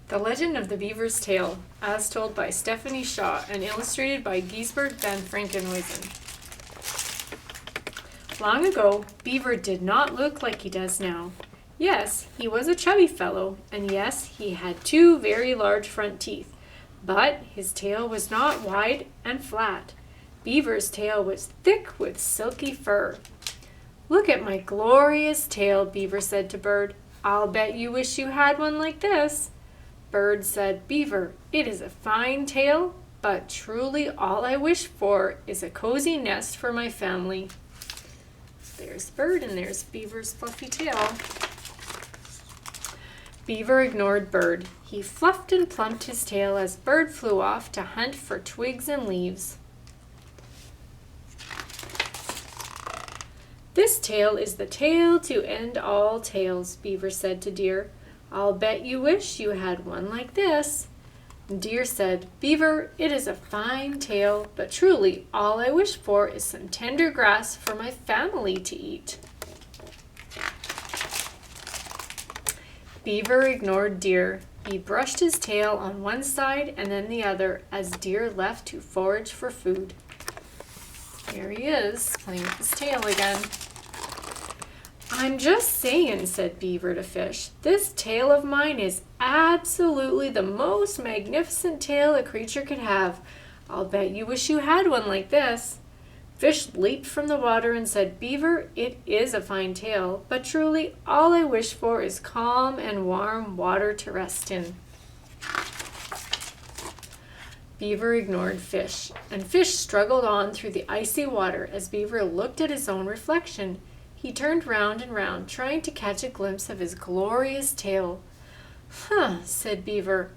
The Legend of the Beaver's Tail, as told by Stephanie Shaw and illustrated by Giesbert van Frankenhuizen. Long ago, Beaver did not look like he does now. Yes, he was a chubby fellow, and yes, he had 2 very large front teeth, but his tail was not wide and flat. Beaver's tail was thick with silky fur. "Look at my glorious tail," Beaver said to Bird. "I'll bet you wish you had one like this." Bird said, "Beaver, it is a fine tail, but truly all I wish for is a cozy nest for my family." There's Bird and there's Beaver's fluffy tail. Beaver ignored Bird. He fluffed and plumped his tail as Bird flew off to hunt for twigs and leaves. "This tail is the tail to end all tails," Beaver said to Deer. "I'll bet you wish you had one like this." Deer said, "Beaver, it is a fine tail, but truly all I wish for is some tender grass for my family to eat." Beaver ignored Deer. He brushed his tail on one side and then the other as Deer left to forage for food. Here he is, playing with his tail again. "I'm just saying," said Beaver to Fish, "this tail of mine is absolutely the most magnificent tail a creature could have. I'll bet you wish you had one like this." Fish leaped from the water and said, "Beaver, it is a fine tail, but truly all I wish for is calm and warm water to rest in." Beaver ignored Fish, and Fish struggled on through the icy water as Beaver looked at his own reflection. He turned round and round, trying to catch a glimpse of his glorious tail. "Huh," said Beaver.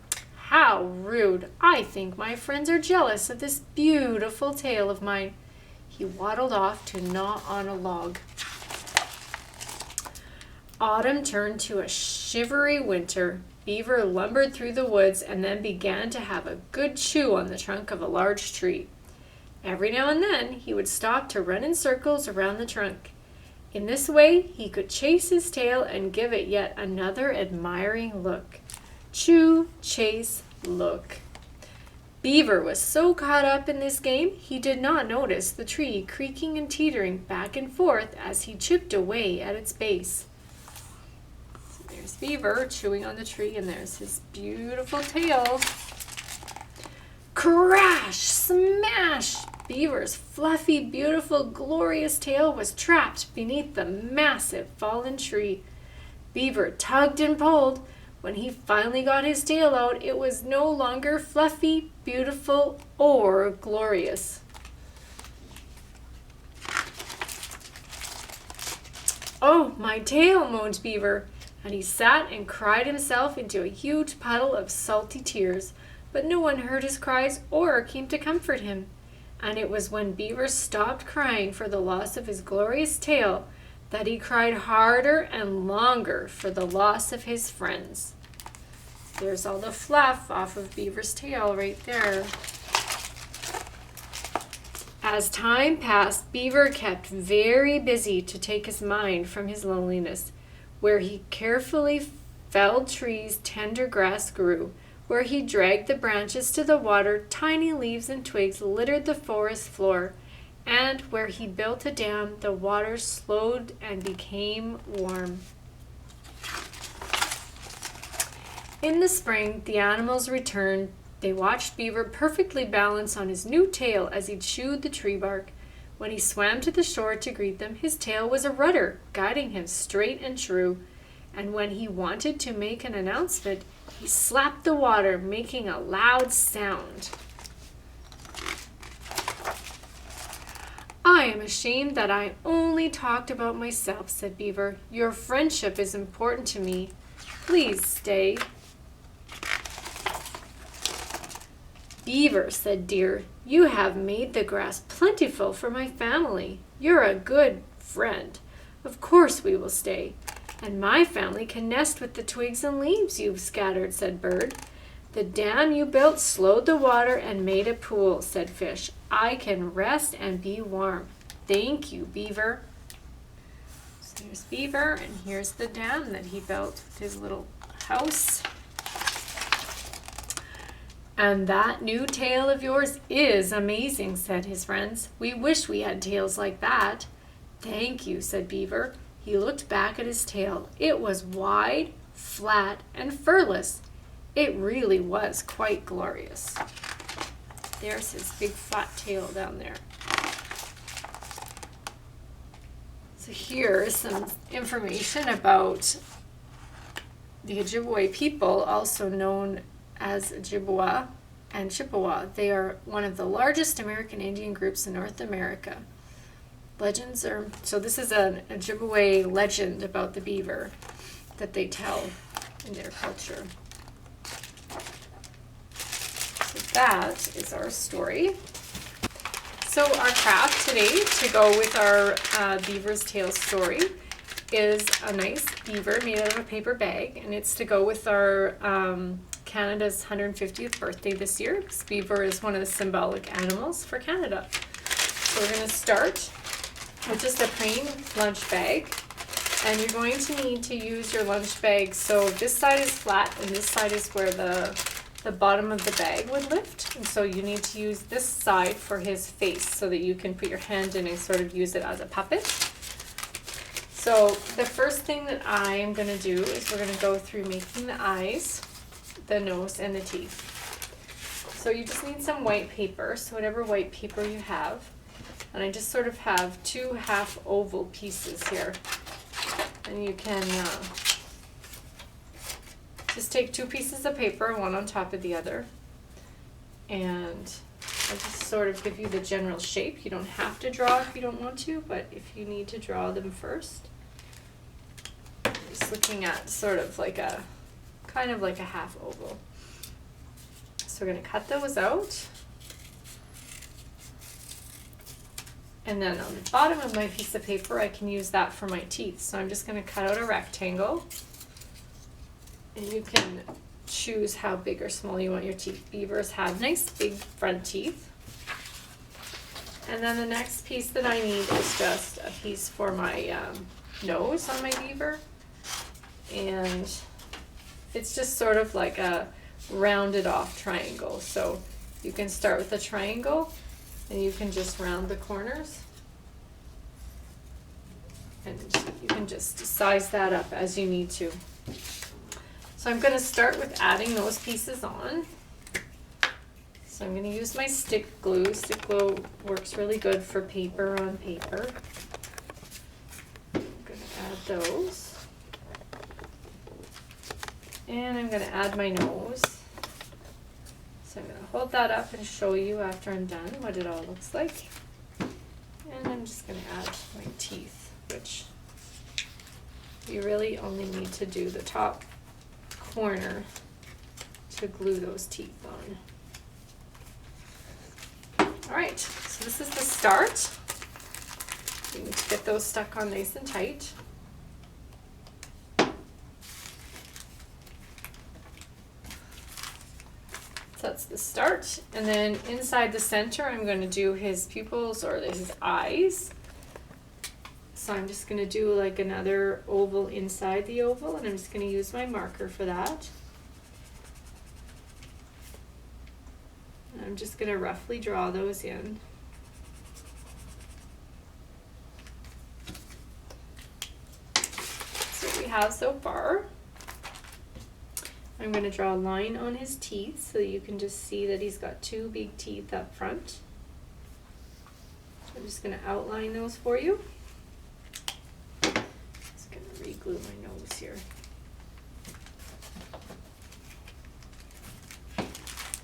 "How rude! I think my friends are jealous of this beautiful tail of mine." He waddled off to gnaw on a log. Autumn turned to a shivery winter. Beaver lumbered through the woods and then began to have a good chew on the trunk of a large tree. Every now and then he would stop to run in circles around the trunk. In this way, he could chase his tail and give it yet another admiring look. Chew, chase, look. Beaver was so caught up in this game, he did not notice the tree creaking and teetering back and forth as he chipped away at its base. So there's Beaver chewing on the tree, and there's his beautiful tail. Crash! Smash! Beaver's fluffy, beautiful, glorious tail was trapped beneath the massive fallen tree. Beaver tugged and pulled. When he finally got his tail out, it was no longer fluffy, beautiful, or glorious. "Oh, my tail," moaned Beaver, and he sat and cried himself into a huge puddle of salty tears, but no one heard his cries or came to comfort him. And it was when Beaver stopped crying for the loss of his glorious tail that he cried harder and longer for the loss of his friends. There's all the fluff off of Beaver's tail right there. As time passed, Beaver kept very busy to take his mind from his loneliness. Where he carefully felled trees, tender grass grew. Where he dragged the branches to the water, tiny leaves and twigs littered the forest floor. And where he built a dam, the water slowed and became warm. In the spring, the animals returned. They watched Beaver perfectly balance on his new tail as he chewed the tree bark. When he swam to the shore to greet them, his tail was a rudder, guiding him straight and true. And when he wanted to make an announcement, he slapped the water, making a loud sound. "I am ashamed that I only talked about myself," said Beaver. "Your friendship is important to me. Please stay." "Beaver," said Deer, "you have made the grass plentiful for my family. You're a good friend. Of course we will stay. And my family can nest with the twigs and leaves you've scattered," said Bird. "The dam you built slowed the water and made a pool," said Fish. "I can rest and be warm. Thank you, Beaver." So there's Beaver, and here's the dam that he built with his little house. "And that new tail of yours is amazing," said his friends. "We wish we had tails like that." "Thank you," said Beaver. He looked back at his tail. It was wide, flat, and furless. It really was quite glorious. There's his big flat tail down there. So here's some information about the Ojibwe people, also known as Ojibwa and Chippewa. They are one of the largest American Indian groups in North America. Legends are, so this is an Ojibwe legend about the beaver that they tell in their culture. So that is our story. So our craft today to go with our beaver's tail story is a nice beaver made out of a paper bag, and it's to go with our Canada's 150th birthday this year, because beaver is one of the symbolic animals for Canada. So we're going to start with just a plain lunch bag, and you're going to need to use your lunch bag so this side is flat and this side is where the bottom of the bag would lift, and so you need to use this side for his face so that you can put your hand in and sort of use it as a puppet. So the first thing that I'm going to do is we're going to go through making the eyes, the nose, and the teeth. So you just need some white paper, so whatever white paper you have, and I just sort of have two half oval pieces here, and you can just take two pieces of paper, one on top of the other, and I'll just sort of give you the general shape. You don't have to draw if you don't want to, but if you need to draw them first, just looking at sort of like a, kind of like a half oval. So we're going to cut those out. And then on the bottom of my piece of paper, I can use that for my teeth. So I'm just going to cut out a rectangle. And you can choose how big or small you want your teeth. Beavers have nice big front teeth. And then the next piece that I need is just a piece for my nose on my beaver. And it's just sort of like a rounded off triangle. So you can start with a triangle and you can just round the corners. And you can just size that up as you need to. So I'm going to start with adding those pieces on. So I'm going to use my stick glue. Stick glue works really good for paper on paper. I'm going to add those. And I'm going to add my nose. So I'm going to hold that up and show you after I'm done what it all looks like. And I'm just going to add my teeth, which you really only need to do the top corner to glue those teeth on. Alright, so this is the start. You need to get those stuck on nice and tight. So that's the start. And then inside the center I'm going to do his pupils or his eyes. So I'm just going to do like another oval inside the oval, and I'm just going to use my marker for that. And I'm just going to roughly draw those in. That's what we have so far. I'm going to draw a line on his teeth so that you can just see that he's got two big teeth up front. I'm just going to outline those for you. Glue my nose here.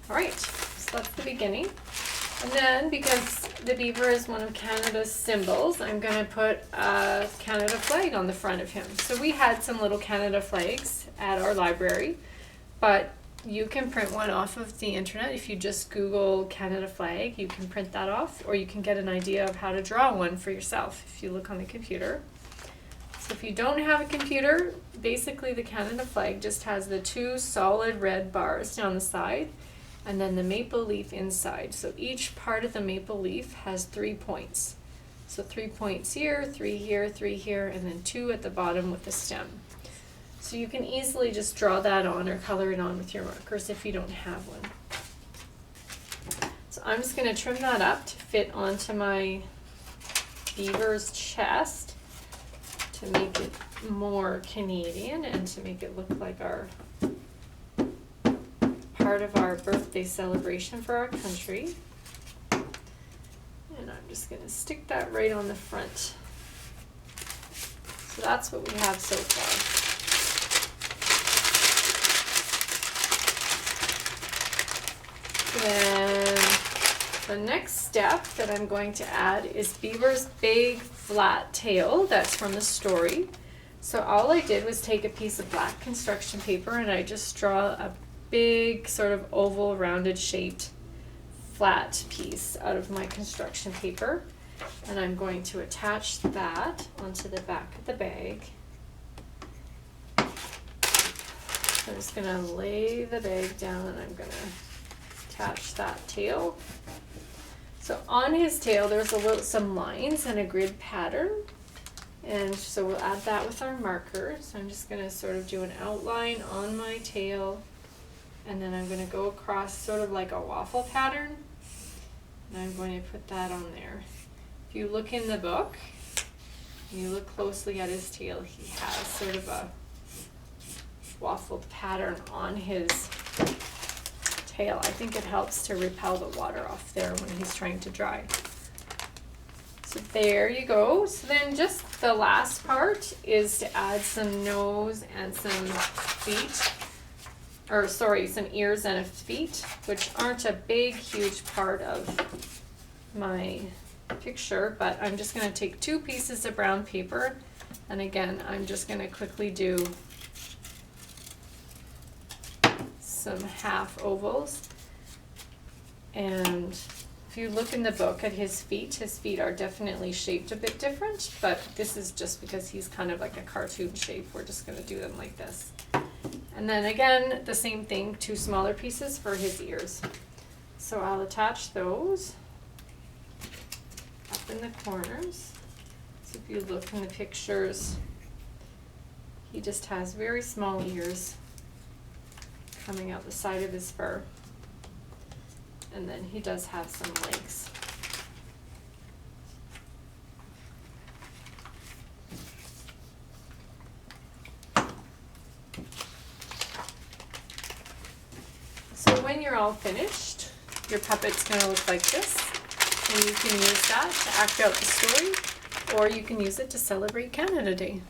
Alright, so that's the beginning. And then, because the beaver is one of Canada's symbols, I'm going to put a Canada flag on the front of him. So we had some little Canada flags at our library, but you can print one off of the internet. If you just Google Canada flag, you can print that off, or you can get an idea of how to draw one for yourself if you look on the computer. So if you don't have a computer, basically the Canada flag just has the two solid red bars down the side and then the maple leaf inside. So each part of the maple leaf has 3 points. So 3 points here, 3 here, 3 here, and then 2 at the bottom with the stem. So you can easily just draw that on or color it on with your markers if you don't have one. I'm just going to trim that up to fit onto my beaver's chest to make it more Canadian and to make it look like our part of our birthday celebration for our country. And I'm just going to stick that right on the front. So that's what we have so far. Then the next step that I'm going to add is Beaver's big flat tail. That's from the story. So all I did was take a piece of black construction paper and I just draw a big sort of oval rounded shaped flat piece out of my construction paper. And I'm going to attach that onto the back of the bag. I'm just going to lay the bag down and I'm going to attach that tail. So on his tail there's some lines and a grid pattern, and so we'll add that with our marker. So I'm just going to sort of do an outline on my tail, and then I'm going to go across sort of like a waffle pattern, and I'm going to put that on there. If you look in the book, and you look closely at his tail, he has sort of a waffled pattern on his tail. I think it helps to repel the water off there when he's trying to dry. So there you go. So then just the last part is to add some nose and some feet, or sorry, some ears and feet, which aren't a big, huge part of my picture, but I'm just going to take 2 pieces of brown paper, and again, I'm just going to quickly do some half ovals. And if you look in the book at his feet are definitely shaped a bit different, but this is just because he's kind of like a cartoon shape. We're just going to do them like this. And then again, the same thing, 2 smaller pieces for his ears. So I'll attach those up in the corners. So if you look in the pictures, he just has very small ears coming out the side of his fur. And then he does have some legs. So when you're all finished, your puppet's going to look like this. And you can use that to act out the story, or you can use it to celebrate Canada Day.